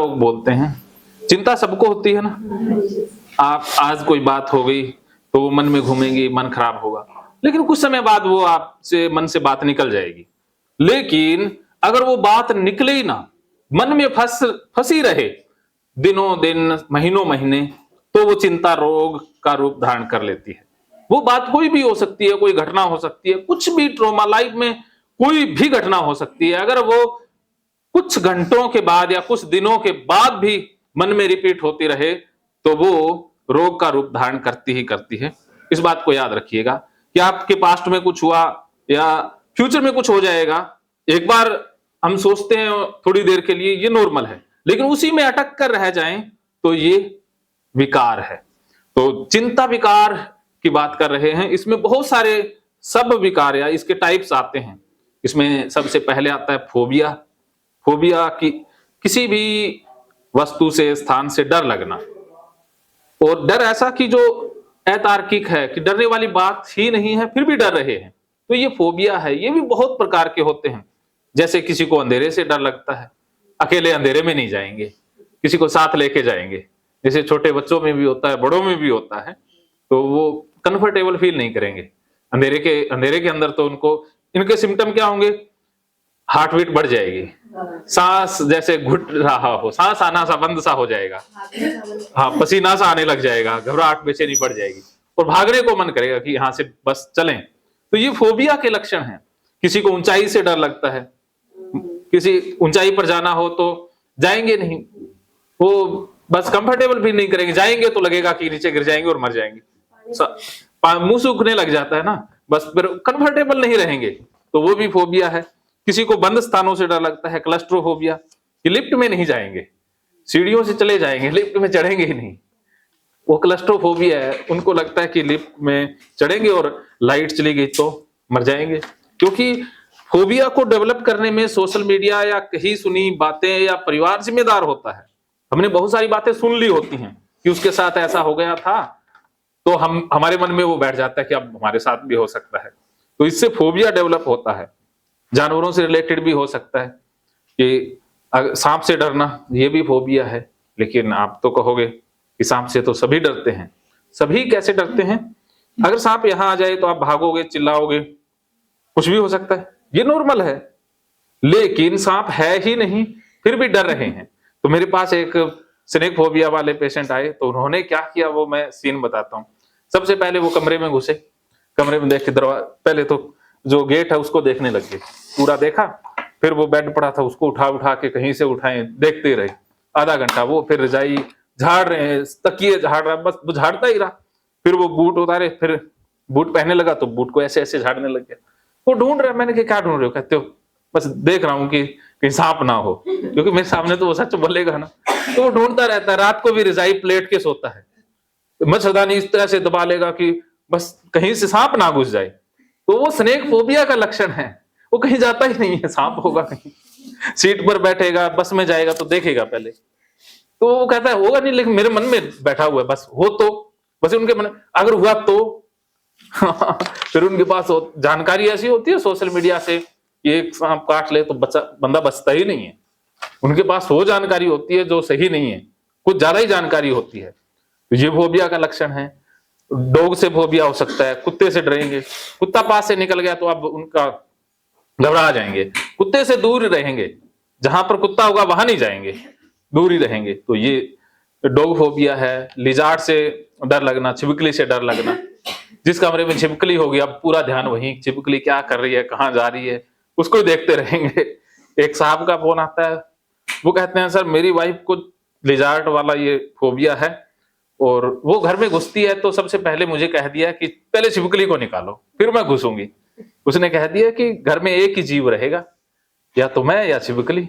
लोग बोलते हैं चिंता सबको होती है ना। आप आज कोई बात हो गई तो वो मन में घूमेंगी, मन खराब होगा, लेकिन कुछ समय बाद वो आपसे मन से बात निकल जाएगी। लेकिन अगर वो बात निकले ही ना, मन में फंसी रहे दिनों दिन, महीनों महीने, तो वो चिंता रोग का रूप धारण कर लेती है। वो बात कोई भी हो सकती है, कोई घटना हो सकती है, कुछ भी ट्रॉमा लाइफ में कोई भी घटना हो सकती है। अगर वो कुछ घंटों के बाद या कुछ दिनों के बाद भी मन में रिपीट होती रहे तो वो रोग का रूप धारण करती ही करती है। इस बात को याद रखिएगा कि आपके पास्ट में कुछ हुआ या फ्यूचर में कुछ हो जाएगा, एक बार हम सोचते हैं थोड़ी देर के लिए ये नॉर्मल है, लेकिन उसी में अटक कर रह जाएं तो ये विकार है। तो चिंता विकार की बात कर रहे हैं। इसमें बहुत सारे सब विकार या इसके टाइप्स आते हैं। इसमें सबसे पहले आता है फोबिया। फोबिया की किसी भी वस्तु से, स्थान से डर लगना, और डर ऐसा कि जो अतार्किक है, कि डरने वाली बात ही नहीं है फिर भी डर रहे हैं, तो ये फोबिया है। ये भी बहुत प्रकार के होते हैं। जैसे किसी को अंधेरे से डर लगता है, अकेले अंधेरे में नहीं जाएंगे, किसी को साथ लेके जाएंगे। जैसे छोटे बच्चों में भी होता है, बड़ों में भी होता है, तो वो कंफर्टेबल फील नहीं करेंगे अंधेरे के अंदर। तो उनको इनके सिम्टम क्या होंगे? हार्ट बीट बढ़ जाएगी, सांस जैसे घुट रहा हो, सांस आना सा बंद सा हो जाएगा, हाँ, पसीना सा आने लग जाएगा, घबराहट बेचैनी बढ़ जाएगी और भागने को मन करेगा कि यहां से बस चलें। तो ये फोबिया के लक्षण हैं। किसी को ऊंचाई से डर लगता है, किसी मुंचाई पर जाना हो तो जाएंगे नहीं, वो बस कंफर्टेबल फील नहीं करेंगे। जाएंगे तो लगेगा कि नीचे गिर जाएंगे और मर जाएंगे, मुंह सूखने लग जाता है ना, बस फिर कंफर्टेबल नहीं रहेंगे, तो वो भी फोबिया है। किसी को बंद स्थानों से डर लगता है, क्लस्ट्रोफोबिया, कि लिफ्ट में नहीं जाएंगे, सीढ़ियों से चले जाएंगे, लिफ्ट में चढ़ेंगे ही नहीं, वो क्लस्ट्रोफोबिया है। उनको लगता है कि लिफ्ट में चढ़ेंगे और लाइट चली गई तो मर जाएंगे। क्योंकि फोबिया को डेवलप करने में सोशल मीडिया या कहीं सुनी बातें या परिवार जिम्मेदार होता है। हमने बहुत सारी बातें सुन ली होती हैं कि उसके साथ ऐसा हो गया था, तो हमारे मन में वो बैठ जाता है कि अब हमारे साथ भी हो सकता है, तो इससे फोबिया डेवलप होता है। जानवरों से रिलेटेड भी हो सकता है कि सांप से डरना, ये भी फोबिया है। लेकिन आप तो कहोगे कि सांप से तो सभी डरते हैं। सभी कैसे डरते हैं? अगर सांप यहां आ जाए तो आप भागोगे, चिल्लाओगे, कुछ भी हो सकता है, ये नॉर्मल है। लेकिन सांप है ही नहीं फिर भी डर रहे हैं। तो मेरे पास एक स्नेक फोबिया वाले पेशेंट आए, तो उन्होंने क्या किया वो मैं सीन बताता हूँ। सबसे पहले वो कमरे में घुसे, कमरे में देख के दरवाजा, पहले तो जो गेट है उसको देखने लग गए, पूरा देखा, फिर वो बेड पड़ा था उसको उठा उठा के कहीं से उठाए, देखते रहे आधा घंटा। वो फिर रजाई झाड़ रहे हैं, तकिए झाड़ रहा, बस वो झाड़ता ही रहा। फिर वो बूट उतारे, फिर बूट पहनने लगा तो बूट को ऐसे ऐसे झाड़ने लग गया। वो ढूंढ रहे, मैंने कहा क्या ढूंढ रहे हो? कहते हो बस देख रहा हूँ कि कहीं सांप ना हो, क्योंकि मेरे सामने तो वो सच बोलेगा ना। तो वो ढूंढता रहता है, रात को भी रजाई पलेट के सोता है, मच्छरदानी इस तरह से दबा लेगा कि बस कहीं से सांप ना घुस जाए। तो वो स्नेक फोबिया का लक्षण है। वो कहीं जाता ही नहीं है, सांप होगा कहीं, सीट पर बैठेगा, बस में जाएगा तो देखेगा पहले। तो वो कहता है होगा नहीं, लेकिन मेरे मन में बैठा हुआ है, बस हो तो, बस उनके मन, अगर हुआ तो फिर उनके पास जानकारी ऐसी होती है सोशल मीडिया से, एक सांप काट ले तो बंदा बचता ही नहीं है। उनके पास वो जानकारी होती है जो सही नहीं है, कुछ ज्यादा ही जानकारी होती है। ये फोबिया का लक्षण है। डॉग से फोबिया हो सकता है, कुत्ते से डरेंगे, कुत्ता पास से निकल गया तो अब उनका घबरा जाएंगे, कुत्ते से दूर रहेंगे, जहां पर कुत्ता होगा वहां नहीं जाएंगे, दूर ही रहेंगे। तो ये डॉग फोबिया है। लिजार्ड से डर लगना, छिपकली से डर लगना, जिस कमरे में छिपकली होगी अब पूरा ध्यान वहीं, छिपकली क्या कर रही है, कहाँ जा रही है, उसको ही देखते रहेंगे। एक साहब का फोन आता है, वो कहते हैं सर मेरी वाइफ को लिजार्ड वाला ये फोबिया है, और वो घर में घुसती है तो सबसे पहले मुझे कह दिया कि पहले छिपकली को निकालो फिर मैं घुसूंगी। उसने कह दिया कि घर में एक ही जीव रहेगा, या तो मैं या छिपकली,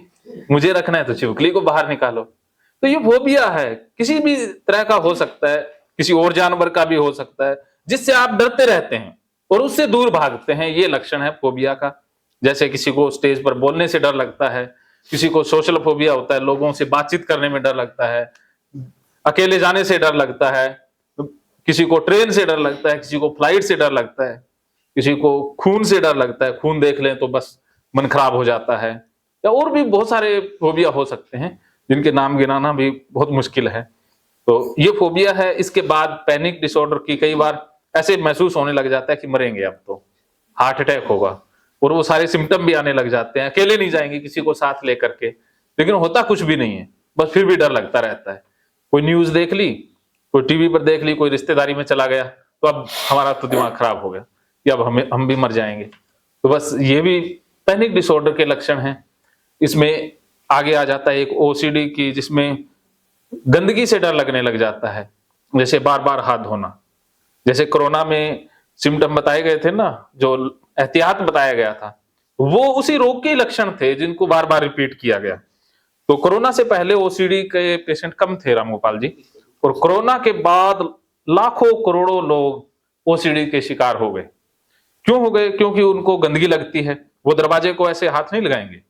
मुझे रखना है तो छिपकली को बाहर निकालो। तो ये फोबिया है, किसी भी तरह का हो सकता है, किसी और जानवर का भी हो सकता है, जिससे आप डरते रहते हैं और उससे दूर भागते हैं। ये लक्षण है फोबिया का। जैसे किसी को स्टेज पर बोलने से डर लगता है, किसी को सोशल फोबिया होता है, लोगों से बातचीत करने में डर लगता है, अकेले जाने से डर लगता है, किसी को ट्रेन से डर लगता है, किसी को फ्लाइट से डर लगता है, किसी को खून से डर लगता है, खून देख लें तो बस मन खराब हो जाता है, या और भी बहुत सारे फोबिया हो सकते हैं जिनके नाम गिनाना भी बहुत मुश्किल है। तो ये फोबिया है। इसके बाद पैनिक डिसऑर्डर की कई बार ऐसे महसूस होने लग जाता है कि मरेंगे, अब तो हार्ट अटैक होगा, और वो सारे सिम्टम भी आने लग जाते हैं। अकेले नहीं जाएंगे, किसी को साथ लेकर के, लेकिन होता कुछ भी नहीं है, बस फिर भी डर लगता रहता है। कोई न्यूज देख ली, कोई टीवी पर देख ली, कोई रिश्तेदारी में चला गया, तो अब हमारा तो दिमाग खराब हो गया कि अब हम भी मर जाएंगे। तो बस ये भी पैनिक डिसऑर्डर के लक्षण हैं। इसमें आगे आ जाता है एक ओसीडी की, जिसमें गंदगी से डर लगने लग जाता है, जैसे बार बार हाथ धोना। जैसे कोरोना में सिम्टम बताए गए थे ना, जो एहतियात बताया गया था, वो उसी रोग के लक्षण थे जिनको बार बार रिपीट किया गया। तो कोरोना से पहले ओसीडी के पेशेंट कम थे रामगोपाल जी, और कोरोना के बाद लाखों करोड़ों लोग ओसीडी के शिकार हो गए। क्यों हो गए? क्योंकि उनको गंदगी लगती है। वो दरवाजे को ऐसे हाथ नहीं लगाएंगे,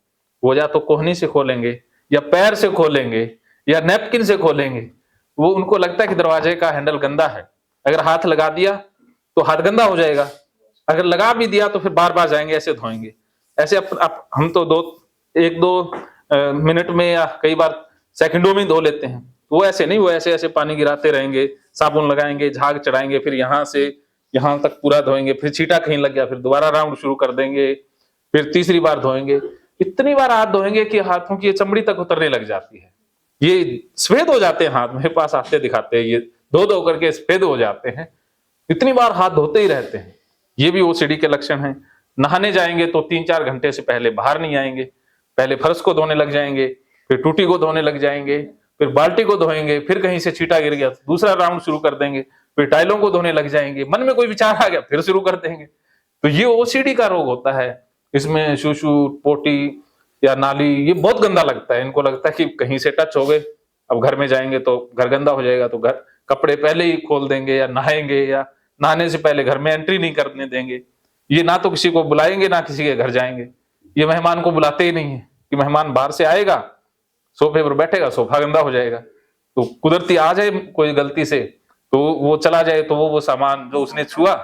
वो या तो कोहनी से खोलेंगे, या पैर से खोलेंगे, या नैपकिन से खोलेंगे। वो उनको लगता है कि दरवाजे का हैंडल गंदा है, अगर हाथ लगा दिया तो हाथ गंदा हो जाएगा, अगर लगा भी दिया तो फिर बार बार जाएंगे ऐसे धोएंगे। ऐसे हम तो एक दो मिनट में या कई बार सेकंडों में धो लेते हैं। वो ऐसे नहीं, वो ऐसे ऐसे पानी गिराते रहेंगे, साबुन लगाएंगे, झाग चढ़ाएंगे, फिर यहाँ से यहाँ तक पूरा धोएंगे, फिर छींटा कहीं लग गया फिर दोबारा राउंड शुरू कर देंगे, फिर तीसरी बार धोएंगे। इतनी बार हाथ धोएंगे कि हाथों की चमड़ी तक उतरने लग जाती है, ये सफेद हो जाते हैं हाथ। मेरे पास आते दिखाते हैं, ये धो धो करके सफेद हो जाते हैं, इतनी बार हाथ धोते ही रहते हैं। ये भी ओसीडी के लक्षण हैं। नहाने जाएंगे तो 3-4 घंटे से पहले बाहर नहीं आएंगे, पहले फर्श को धोने लग जाएंगे, फिर टूटी को धोने लग जाएंगे, फिर बाल्टी को धोएंगे, फिर कहीं से छींटा गिर गया तो दूसरा राउंड शुरू कर देंगे, फिर टाइलों को धोने लग जाएंगे, मन में कोई विचार आ गया फिर शुरू कर देंगे। तो ये ओसीडी का रोग होता है। इसमें शूशु, पोटी या नाली, ये बहुत गंदा लगता है। इनको लगता है कि कहीं से टच हो गए, अब घर में जाएंगे तो घर गंदा हो जाएगा, तो घर कपड़े पहले ही खोल देंगे, या नहाएंगे, या नहाने से पहले घर में एंट्री नहीं करने देंगे। ये ना तो किसी को बुलाएंगे, ना किसी के घर जाएंगे। ये मेहमान को बुलाते ही नहीं है कि मेहमान बाहर से आएगा, सोफे पर बैठेगा, सोफा गंदा हो जाएगा, तो कुदरती आ जाए कोई गलती से तो वो चला जाए, तो वो सामान जो उसने छुआ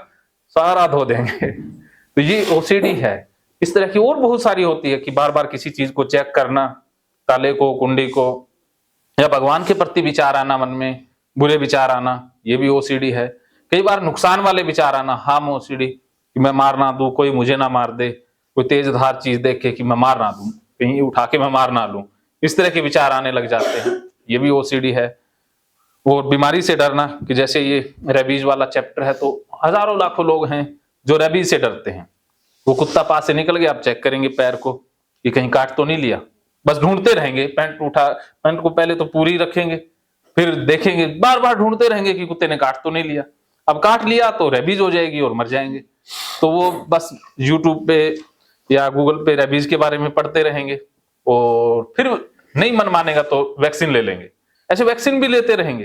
सारा धो देंगे। तो ये ओसीडी है। इस तरह की और बहुत सारी होती है कि बार बार किसी चीज को चेक करना, ताले को, कुंडी को, या भगवान के प्रति विचार आना, मन में बुरे विचार आना, ये भी ओसीडी है। कई बार नुकसान वाले विचार आना, हार्म ओसीडी, कि मैं मार ना दूं, कोई मुझे ना मार दे, कोई तेज धार चीज देख के कि मैं मार ना दूं, कहीं उठा के मैं मार ना लूं, इस तरह के विचार आने लग जाते हैं, ये भी ओसीडी है। और बीमारी से डरना, कि जैसे ये रेबीज वाला चैप्टर है, तो हजारों लाखों लोग हैं जो रेबीज से डरते हैं। वो कुत्ता पास से निकल गया, आप चेक करेंगे पैर को कि कहीं काट तो नहीं लिया, बस ढूंढते रहेंगे। पैंट को पहले तो पूरी रखेंगे, फिर देखेंगे, बार बार ढूंढते रहेंगे कि कुत्ते ने काट तो नहीं लिया। अब काट लिया तो रेबीज हो जाएगी और मर जाएंगे। तो वो बस यूट्यूब पे या गूगल पे रेबीज के बारे में पढ़ते रहेंगे, और फिर नहीं मन मानेगा तो वैक्सीन ले लेंगे। ऐसे वैक्सीन भी लेते रहेंगे,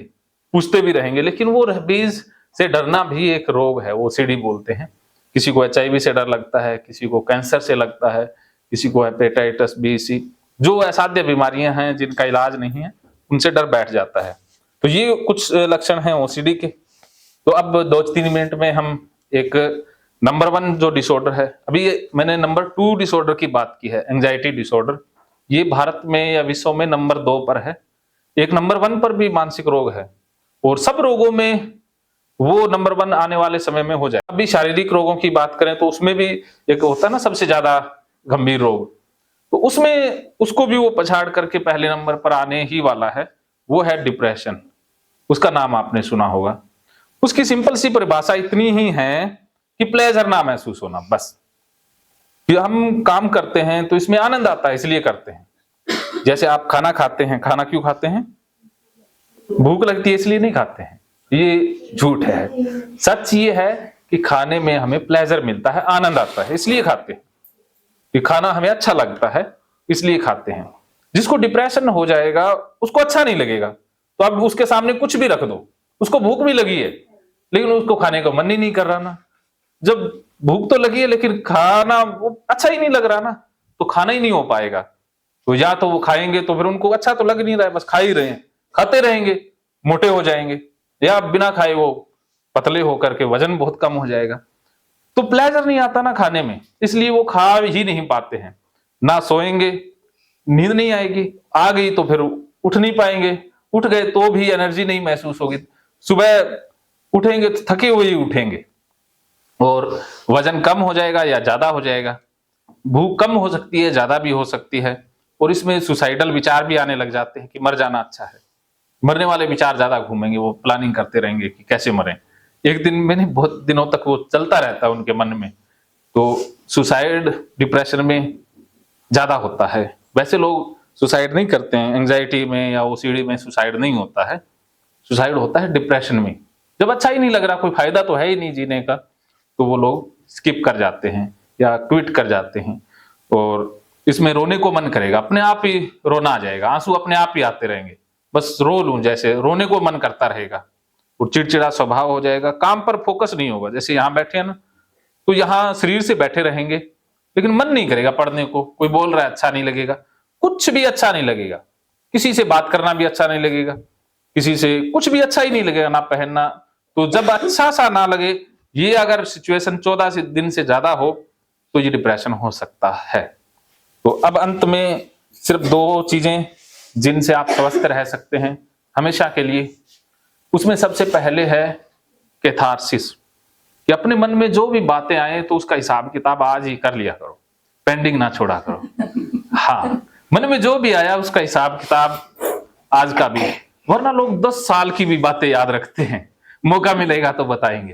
पूछते भी रहेंगे, लेकिन वो रेबीज से डरना भी एक रोग है, ओसीडी बोलते हैं। किसी को एचआईवी से डर लगता है, किसी को कैंसर से लगता है, किसी को हेपेटाइटिस बी, सी, जो असाध्य बीमारियां हैं जिनका इलाज नहीं है, उनसे डर बैठ जाता है। तो ये कुछ लक्षण हैं ओसीडी के। तो अब 2-3 मिनट में हम एक नंबर 1 जो डिसऑर्डर है, अभी मैंने नंबर 2 डिसऑर्डर की बात की है, एंजाइटी डिसऑर्डर। ये भारत में या विश्व में नंबर 2 पर है। एक नंबर 1 पर भी मानसिक रोग है, और सब रोगों में वो नंबर 1 आने वाले समय में हो जाए। अभी शारीरिक रोगों की बात करें तो उसमें भी एक होता है ना सबसे ज्यादा गंभीर रोग, तो उसमें उसको भी वो पछाड़ करके पहले नंबर पर आने ही वाला है, वो है डिप्रेशन। उसका नाम आपने सुना होगा। उसकी सिंपल सी परिभाषा इतनी ही है कि प्लेजर ना महसूस होना, बस कि हम काम करते हैं तो इसमें आनंद आता है इसलिए करते हैं। जैसे आप खाना खाते हैं, खाना क्यों खाते हैं? भूख लगती है इसलिए नहीं खाते हैं, ये झूठ है। सच ये है कि खाने में हमें प्लेजर मिलता है, आनंद आता है, इसलिए खाते हैं। कि खाना हमें अच्छा लगता है इसलिए खाते हैं। जिसको डिप्रेशन हो जाएगा उसको अच्छा नहीं लगेगा, तो आप उसके सामने कुछ भी रख दो, उसको भूख भी लगी है लेकिन उसको खाने का मन ही नहीं कर रहा ना। जब भूख तो लगी है लेकिन खाना वो अच्छा ही नहीं लग रहा ना, तो खाना ही नहीं हो पाएगा। तो या तो वो खाएंगे तो फिर उनको अच्छा तो लग नहीं रहा है, बस खा ही रहे हैं, खाते रहेंगे, मोटे हो जाएंगे, या बिना खाए वो पतले होकर के वजन बहुत कम हो जाएगा। तो प्लेजर नहीं आता ना खाने में, इसलिए वो खा ही नहीं पाते हैं। ना सोएंगे, नींद नहीं आएगी, आ गई तो फिर उठ नहीं पाएंगे, उठ गए तो भी एनर्जी नहीं महसूस होगी, सुबह उठेंगे तो थके हुए ही उठेंगे, और वजन कम हो जाएगा या ज्यादा हो जाएगा, भूख कम हो सकती है, ज्यादा भी हो सकती है, और इसमें सुसाइडल विचार भी आने लग जाते हैं कि मर जाना अच्छा है। मरने वाले विचार ज्यादा घूमेंगे, वो प्लानिंग करते रहेंगे कि कैसे मरें। एक दिन में नहीं, बहुत दिनों तक वो चलता रहता है उनके मन में। तो सुसाइड डिप्रेशन में ज्यादा होता है। वैसे लोग सुसाइड नहीं करते हैं, एंजाइटी में या ओसीडी में सुसाइड नहीं होता है, सुसाइड होता है डिप्रेशन में। जब अच्छा ही नहीं लग रहा, कोई फायदा तो है ही नहीं जीने का, तो वो लोग स्किप कर जाते हैं या क्विट कर जाते हैं। और इसमें रोने को मन करेगा, अपने आप ही रोना आ जाएगा, आंसू अपने आप ही आते रहेंगे, बस रो लूं जैसे, रोने को मन करता रहेगा, और चिड़चिड़ा स्वभाव हो जाएगा, काम पर फोकस नहीं होगा। जैसे यहाँ बैठे हैं ना, तो यहाँ शरीर से बैठे रहेंगे लेकिन मन नहीं करेगा पढ़ने को, कोई बोल रहा है अच्छा नहीं लगेगा, कुछ भी अच्छा नहीं लगेगा, किसी से बात करना भी अच्छा नहीं लगेगा, किसी से कुछ भी अच्छा ही नहीं लगेगा, ना पहनना। तो जब अच्छा सा ना लगे, ये अगर सिचुएशन 14 दिन से ज्यादा हो तो ये डिप्रेशन हो सकता है। तो अब अंत में सिर्फ 2 चीजें जिनसे आप स्वस्थ रह सकते हैं हमेशा के लिए, उसमें सबसे पहले है कैथारसिस, कि अपने मन में जो भी बातें आए तो उसका हिसाब किताब आज ही कर लिया करो, पेंडिंग ना छोड़ा करो। हाँ, मन में जो भी आया उसका हिसाब किताब आज का भी, वरना लोग 10 साल की भी बातें याद रखते हैं, मौका मिलेगा तो बताएंगे,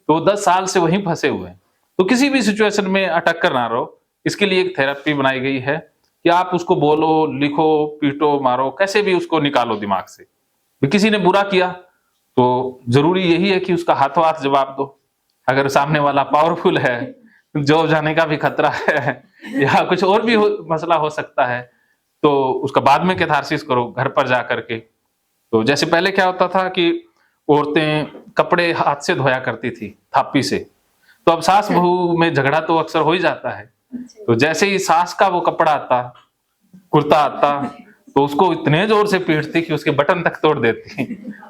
तो 10 साल से वहीं फंसे हुए हैं। तो किसी भी सिचुएशन में अटक कर ना रहो, इसके लिए एक थेरेपी बनाई गई है कि आप उसको बोलो, लिखो, पीटो, मारो, कैसे भी उसको निकालो दिमाग से। किसी ने बुरा किया तो जरूरी यही है कि उसका हाथों हाथ जवाब दो। अगर सामने वाला पावरफुल है, जॉब जाने का भी खतरा है या कुछ और भी मसला हो सकता है, तो उसका बाद में कैथारसिस करो घर पर जा करके। तो जैसे पहले क्या होता था कि औरतें कपड़े हाथ से धोया करती थी, थापी से, तो अब सास बहू में झगड़ा तो अक्सर हो ही जाता है। तो जैसे ही सास का वो कपड़ा आता, कुर्ता आता, तो उसको इतने जोर से पीटती कि उसके बटन तक तोड़ देती।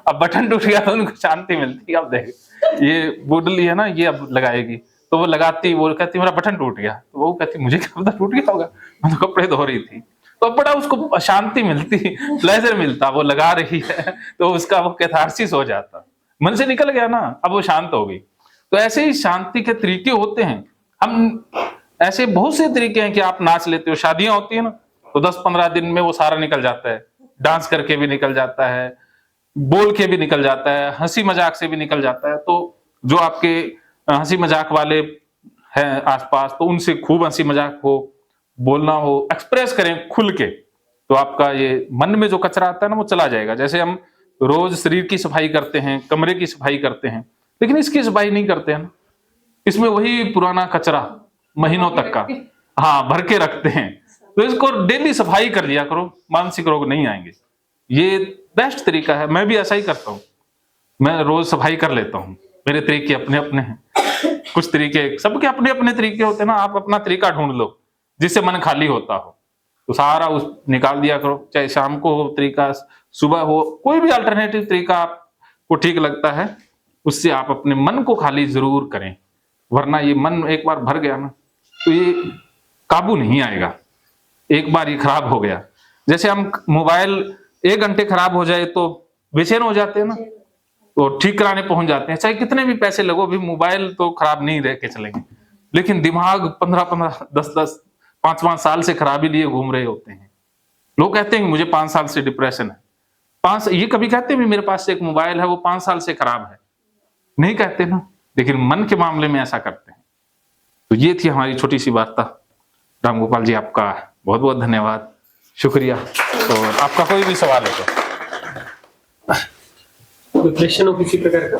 अब बटन टूट गया तो उनको शांति मिलती, अब देख ये बुडली है ना, ये अब लगाएगी, तो वो लगाती, वो कहती मेरा बटन टूट गया, तो वो कहती मुझे क्या पता टूट गया होगा, मैं तो कपड़े धो रही थी। तो बड़ा उसको शांति मिलती, प्लेजर मिलता, वो लगा रही है तो उसका वो कैथारसिस हो जाता, मन से निकल गया ना, अब वो शांत हो गई। तो ऐसे ही शांति के तरीके होते हैं। हम ऐसे बहुत से तरीके हैं कि आप नाच लेते हो, शादियां होती है ना, तो 10-15 दिन में वो सारा निकल जाता है, डांस करके भी निकल जाता है, बोल के भी निकल जाता है, हंसी मजाक से भी निकल जाता है। तो जो आपके हंसी मजाक वाले हैं आसपास, तो उनसे खूब हंसी मजाक हो, बोलना हो, एक्सप्रेस करें खुल के, तो आपका ये मन में जो कचरा आता है ना वो चला जाएगा। जैसे हम रोज शरीर की सफाई करते हैं, कमरे की सफाई करते हैं, लेकिन इसकी सफाई नहीं करते हैं ना, इसमें वही पुराना कचरा महीनों तक का हाँ भर के रखते हैं। तो इसको डेली सफाई कर लिया करो, मानसिक रोग नहीं आएंगे। ये बेस्ट तरीका है, मैं भी ऐसा ही करता हूँ, मैं रोज सफाई कर लेता हूँ। मेरे तरीके अपने अपने हैं, कुछ तरीके सबके अपने अपने तरीके होते हैं ना, आप अपना तरीका ढूंढ लो जिससे मन खाली होता हो, तो सारा उस निकाल दिया करो। चाहे शाम को हो तरीका, सुबह हो, कोई भी अल्टरनेटिव तरीका आपको ठीक लगता है, उससे आप अपने मन को खाली जरूर करें, वरना ये मन एक बार भर गया ना तो ये काबू नहीं आएगा। एक बार ये खराब हो गया, जैसे हम मोबाइल 1 घंटे खराब हो जाए तो बेचैन हो जाते हैं ना, तो ठीक कराने पहुंच जाते हैं, चाहे कितने भी पैसे लगो, भी मोबाइल तो खराब नहीं रह के चलेंगे, लेकिन दिमाग 15-15, 10-10, 5-5 साल से खराबी लिए घूम रहे होते हैं। लोग कहते हैं कि मुझे 5 साल से डिप्रेशन है, 5 ये कभी कहते हैं मेरे पास एक मोबाइल है वो 5 साल से खराब है, नहीं कहते ना, लेकिन मन के मामले में ऐसा करते हैं। तो ये थी हमारी छोटी सी वार्ता। रामगोपाल जी, आपका बहुत बहुत धन्यवाद, शुक्रिया। तो आपका कोई भी सवाल है तो डिप्रेशन हो किसी प्रकार का?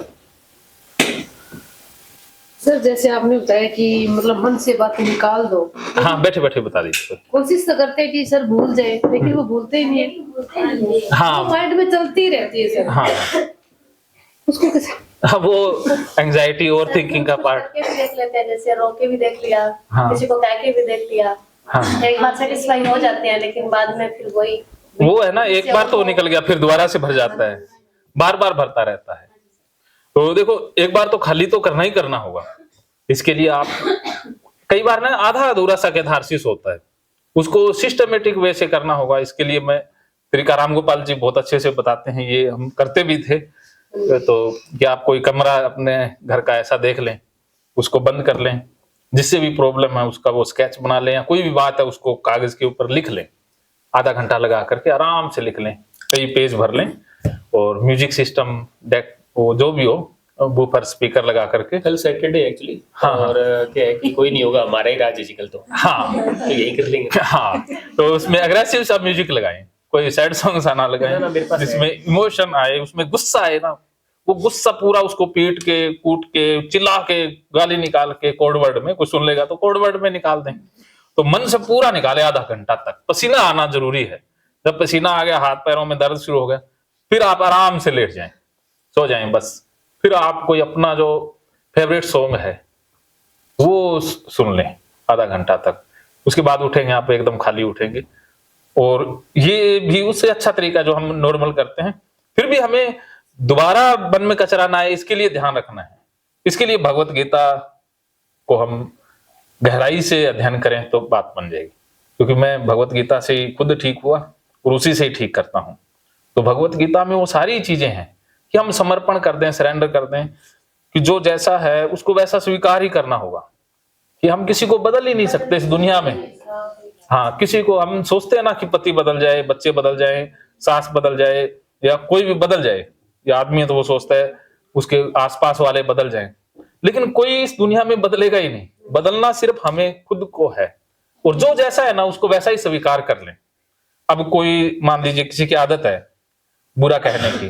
सर जैसे आपने बताया कि मतलब मन से बातें निकाल दो, हाँ बैठे बैठे बता दीजिए। कोशिश तो करते हैं कि सर भूल जाए, लेकिन वो भूलते ही नहीं है, हाँ माइंड में चलती रहती है सर। हाँ उसको कैसे वो एंजाइटी और थिंकिंग का पार्ट करके भी देख लेते हैं, जैसे रो के भी देख लिया, हाँ। किसी को कह के भी देख लिया, हाँ। एक बार सेटिस्फाई हो जाते हैं, लेकिन बाद में फिर वही वो है ना, एक बार तो निकल गया फिर दोबारा से भर जाता है, बार बार भरता रहता है। तो देखो एक बार तो खाली तो करना ही करना होगा, इसके लिए आप कई बार ना आधा अधूरा सा कैथारसिस होता है, उसको सिस्टमेटिक वे से करना होगा। इसके लिए मैं श्री राम गोपाल जी बहुत अच्छे से बताते हैं, ये हम करते भी थे। तो कि आप कोई कमरा अपने घर का ऐसा देख लें, उसको बंद कर लें, जिससे भी प्रॉब्लम है उसका वो स्केच बना लें, या कोई भी बात है उसको कागज के ऊपर लिख लें, आधा घंटा लगा करके आराम से लिख लें, कई पेज भर लें, और म्यूजिक सिस्टम डेक वो जो भी हो बूफर स्पीकर लगा करके। कल सैटरडे एक्चुअली, हाँ, और क्या है कि कोई नहीं होगा, हमारा ही राज है जी कल तो हाँ यही कर लेंगे। हाँ, तो उसमें अग्रेसिव सा म्यूजिक लगाएं, कोई सैड सॉन्ग आना लगाएं ना, मेरे पास जिसमें इमोशन आए, उसमें गुस्सा आए ना, वो गुस्सा पूरा उसको पीट के कूट के चिल्ला के गाली निकाल के कोड वर्ड में, कुछ सुन लेगा तो कोड वर्ड में निकाल दें। तो मन से पूरा निकाले आधा घंटा तक, पसीना आना जरूरी है। जब पसीना आ गया, हाथ पैरों में दर्द शुरू हो गया, फिर आप आराम से लेट जाएं, सो जाएं बस। फिर आप कोई अपना जो फेवरेट सॉन्ग है वो सुन लें आधा घंटा तक। उसके बाद उठेंगे आप, एकदम खाली उठेंगे। और ये भी उससे अच्छा तरीका जो हम नॉर्मल करते हैं। फिर भी हमें दोबारा मन में कचरा ना आए, इसके लिए ध्यान रखना है। इसके लिए भगवत गीता को हम गहराई से अध्ययन करें तो बात बन जाएगी। क्योंकि मैं भगवत गीता से ही खुद ठीक हुआ और उसी से ही ठीक करता हूं। तो भगवत गीता में वो सारी चीजें हैं कि हम समर्पण कर दें, सरेंडर कर दें, कि जो जैसा है उसको वैसा स्वीकार ही करना होगा, कि हम किसी को बदल ही नहीं सकते इस दुनिया में। हाँ, किसी को हम सोचते हैं ना कि पति बदल जाए, बच्चे बदल जाए, सास बदल जाए, या कोई भी बदल जाए, या आदमी है तो वो सोचता है उसके आसपास वाले बदल जाएं, लेकिन कोई इस दुनिया में बदलेगा ही नहीं। बदलना सिर्फ हमें खुद को है, और जो जैसा है ना उसको वैसा ही स्वीकार कर लें। अब कोई मान लीजिए किसी की आदत है बुरा कहने की,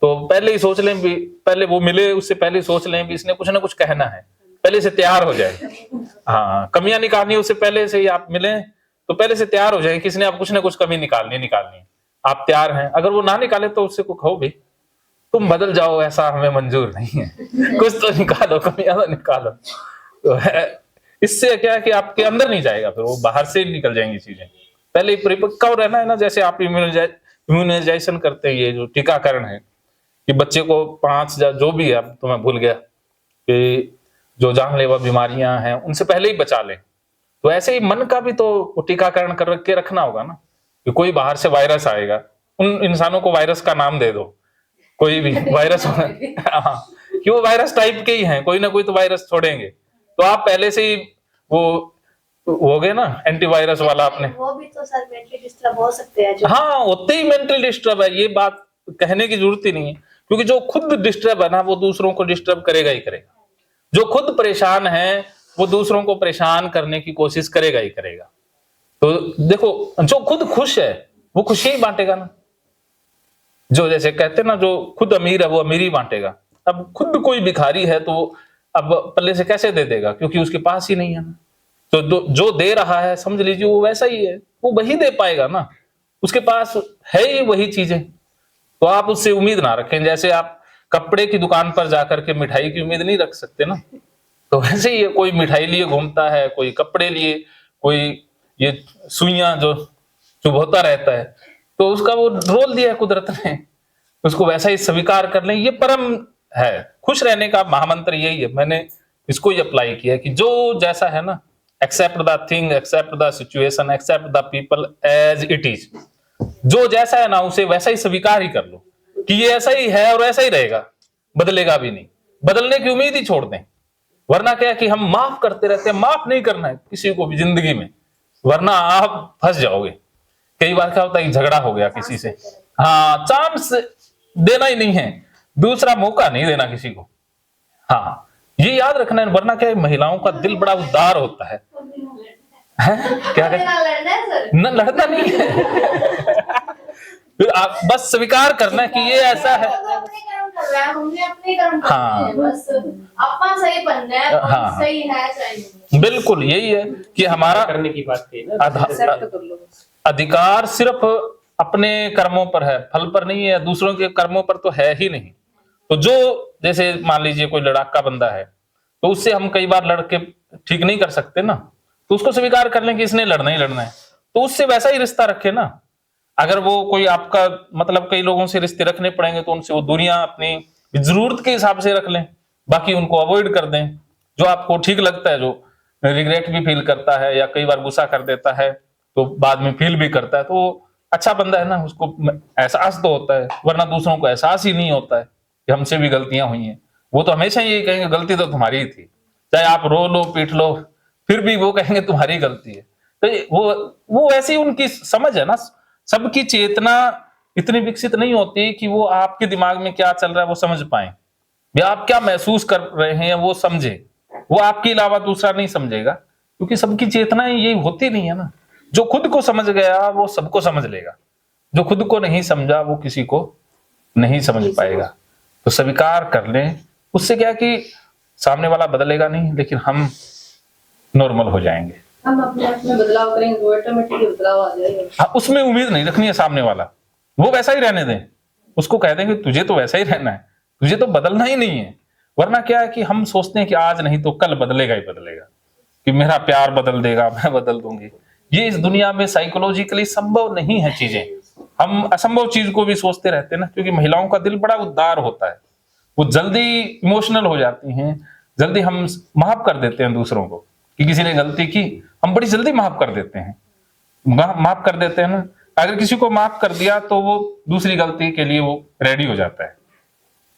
तो पहले ही सोच लें भी, पहले वो मिले उससे पहले सोच लें भी इसने कुछ ना कुछ कहना है, पहले से तैयार हो जाए। हाँ, कमियां निकालनी है उससे पहले से ही आप मिले तो पहले से तैयार हो जाए कि इसने आप कुछ ना कुछ कमी निकालनी है, आप तैयार हैं। अगर वो ना निकाले तो उससे को कहो भी तुम बदल जाओ, ऐसा हमें मंजूर नहीं है, कुछ तो निकालो, कमियां तो निकालो। तो इससे क्या है कि आपके अंदर नहीं जाएगा, फिर वो बाहर से निकल जाएंगी चीजें। पहले ही परिपक्व रहना है ना, जैसे आप इम्यूनाइजेशन करते हैं, ये जो टीकाकरण है कि बच्चे को 5 या जो भी है, अब तो मैं भूल गया, कि जो जानलेवा बीमारियां हैं उनसे पहले ही बचा लें। तो ऐसे ही मन का भी तो टीकाकरण कर के रखना होगा ना, कि कोई बाहर से वायरस आएगा, उन इंसानों को वायरस का नाम दे दो, कोई भी वायरस हाँ, कि वो वायरस टाइप के ही हैं, कोई ना कोई तो वायरस छोड़ेंगे। तो आप पहले से ही वो हो गए ना एंटीवायरस वाला आपने। वो भी तो सर मेंटली डिस्टर्ब हो सकते हैं जो। हाँ, होते ही मेंटल डिस्टर्ब है, ये बात कहने की जरूरत ही नहीं है। क्योंकि जो खुद डिस्टर्ब है ना वो दूसरों को डिस्टर्ब करेगा ही करेगा। जो खुद परेशान है वो दूसरों को परेशान करने की कोशिश करेगा ही करेगा। तो देखो, जो खुद खुश है वो खुशी ही बांटेगा ना। जो जैसे कहते हैं ना, जो खुद अमीर है वो अमीरी बांटेगा। अब खुद कोई भिखारी है तो अब पल्ले से कैसे दे देगा, क्योंकि उसके पास ही नहीं है ना। तो जो दे रहा है समझ लीजिए वो वैसा ही है, वो वही दे पाएगा ना, उसके पास है ही वही चीजें। तो आप उससे उम्मीद ना रखें। जैसे आप कपड़े की दुकान पर जाकर के मिठाई की उम्मीद नहीं रख सकते ना, तो वैसे ही है, कोई मिठाई लिए घूमता है, कोई कपड़े लिए, कोई ये सुइयां जो चुभोता रहता है, तो उसका वो रोल दिया है कुदरत ने, उसको वैसा ही स्वीकार कर लें। ये परम है, खुश रहने का महामंत्र यही है। मैंने इसको ही अप्लाई किया कि जो जैसा है ना, accept the thing, accept the situation, accept the people as it is. जो जैसा है ना उसे वैसा ही स्वीकार ही कर लो कि ये ऐसा ही है और ऐसा ही रहेगा, बदलेगा भी नहीं। बदलने की उम्मीद ही छोड़ दें, वरना क्या है कि हम माफ करते रहते हैं। माफ नहीं करना है किसी को भी जिंदगी में, वरना आप फंस जाओगे। कई बार क्या होता है, झगड़ा हो गया किसी से, हाँ, चांस देना ही नहीं है, दूसरा मौका नहीं देना किसी को। हाँ, ये याद रखना है, वरना क्या है, महिलाओं का दिल बड़ा उदार होता है। क्या न लड़ना नहीं है। फिर आप बस स्वीकार करना है कि ये ऐसा है। हाँ, हाँ, सही है, सही बिल्कुल यही है कि हमारा करने की बात थी ना, अधिकार सिर्फ अपने कर्मों पर है, फल पर नहीं है, दूसरों के कर्मों पर तो है ही नहीं। तो जो जैसे मान लीजिए कोई लड़ाका बंदा है, तो उससे हम कई बार लड़के ठीक नहीं कर सकते ना, तो उसको स्वीकार कर लें कि इसने लड़ना ही लड़ना है, तो उससे वैसा ही रिश्ता रखे ना। अगर वो कोई आपका मतलब कई लोगों से रिश्ते रखने पड़ेंगे तो उनसे वो दुनिया अपनी जरूरत के हिसाब से रख लें, बाकी उनको अवॉइड कर दें। जो आपको ठीक लगता है, जो रिग्रेट भी फील करता है या कई बार गुस्सा कर देता है तो बाद में फील भी करता है, तो अच्छा बंदा है ना, उसको एहसास तो होता है, वरना दूसरों को एहसास ही नहीं होता है कि हमसे भी गलतियां हुई हैं। वो तो हमेशा यही कहेंगे गलती तो तुम्हारी ही थी, चाहे आप रो लो पीट लो, फिर भी वो कहेंगे तुम्हारी गलती है। तो वो ऐसी उनकी समझ है ना। सबकी चेतना इतनी विकसित नहीं होती कि वो आपके दिमाग में क्या चल रहा है वो समझ पाए, या आप क्या महसूस कर रहे हैं वो समझे। वो आपके अलावा दूसरा नहीं समझेगा, क्योंकि सबकी चेतना ये होती नहीं है ना। जो खुद को समझ गया वो सबको समझ लेगा, जो खुद को नहीं समझा वो किसी को नहीं समझ पाएगा। तो स्वीकार कर लें, उससे क्या है कि सामने वाला बदलेगा नहीं, लेकिन हम नॉर्मल हो जाएंगे। हम अपने आप में बदलाव करेंगे तो ऑटोमेटिकली बदलाव आ जाएगा। हाँ, उसमें उम्मीद नहीं रखनी है सामने वाला, वो वैसा ही रहने दें। उसको कह दें कि तुझे तो वैसा ही रहना है, तुझे तो बदलना ही नहीं है। वरना क्या है कि हम सोचते हैं कि आज नहीं तो कल बदलेगा ही बदलेगा, कि मेरा प्यार बदल देगा, मैं बदल दूंगी। ये इस दुनिया में साइकोलॉजिकली संभव नहीं है चीजें। हम असंभव चीज को भी सोचते रहते हैं ना, क्योंकि महिलाओं का दिल बड़ा उदार होता है, वो जल्दी इमोशनल हो जाती हैं, जल्दी हम माफ कर देते हैं दूसरों को, कि किसी ने गलती की हम बड़ी जल्दी माफ कर देते हैं, माफ कर देते हैं ना। अगर किसी को माफ कर दिया तो वो दूसरी गलती के लिए वो रेडी हो जाता है,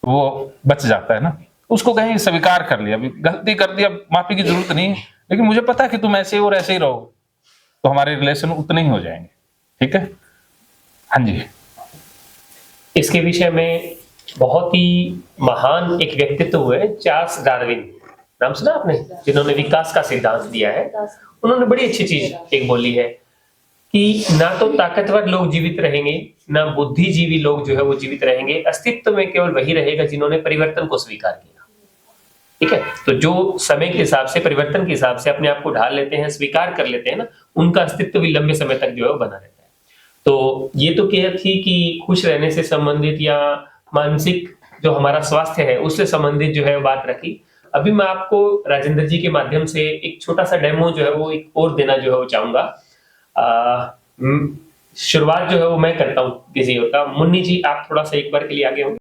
वो बच जाता है ना। उसको कहीं स्वीकार कर लिया, अभी गलती कर दिया, माफी की जरूरत नहीं है, लेकिन मुझे पता है कि तुम ऐसे और ऐसे ही रहो, तो हमारे रिलेशन उतने ही हो जाएंगे। ठीक है, हाँ जी। इसके विषय में बहुत ही महान एक व्यक्तित्व हुए, चार्ल्स डार्विन, नाम सुना आपने, जिन्होंने विकास का सिद्धांत दिया है। उन्होंने बड़ी अच्छी चीज एक बोली है कि ना तो ताकतवर लोग जीवित रहेंगे, ना बुद्धिजीवी लोग जो है वो जीवित रहेंगे, अस्तित्व में केवल वही रहेगा जिन्होंने परिवर्तन को स्वीकार किया। ठीक है, तो जो समय के हिसाब से, परिवर्तन के हिसाब से अपने आप को ढाल लेते हैं, स्वीकार कर लेते हैं ना, उनका अस्तित्व भी लंबे समय तक जो है वो बना रहता है। तो ये तो क्या थी कि खुश रहने से संबंधित या मानसिक जो हमारा स्वास्थ्य है उससे संबंधित जो है बात रखी। अभी मैं आपको राजेंद्र जी के माध्यम से एक छोटा सा डेमो जो है वो एक और देना जो है वो चाहूंगा। शुरुआत जो है वो मैं करता हूँ किसी और का। मुन्नी जी, आप थोड़ा सा एक बार के लिए आगे होंगे।